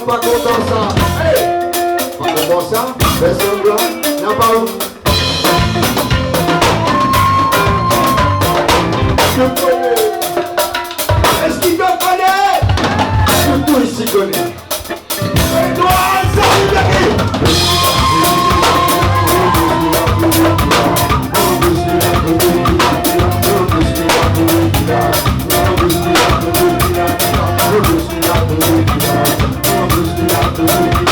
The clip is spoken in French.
Pas content ça, hey! Pas content ça, fais semblant, n'a pas où. Je connais. Est-ce qu'il te connaît? Je tout ici connais. Et toi, ça vous plaît? Thank you.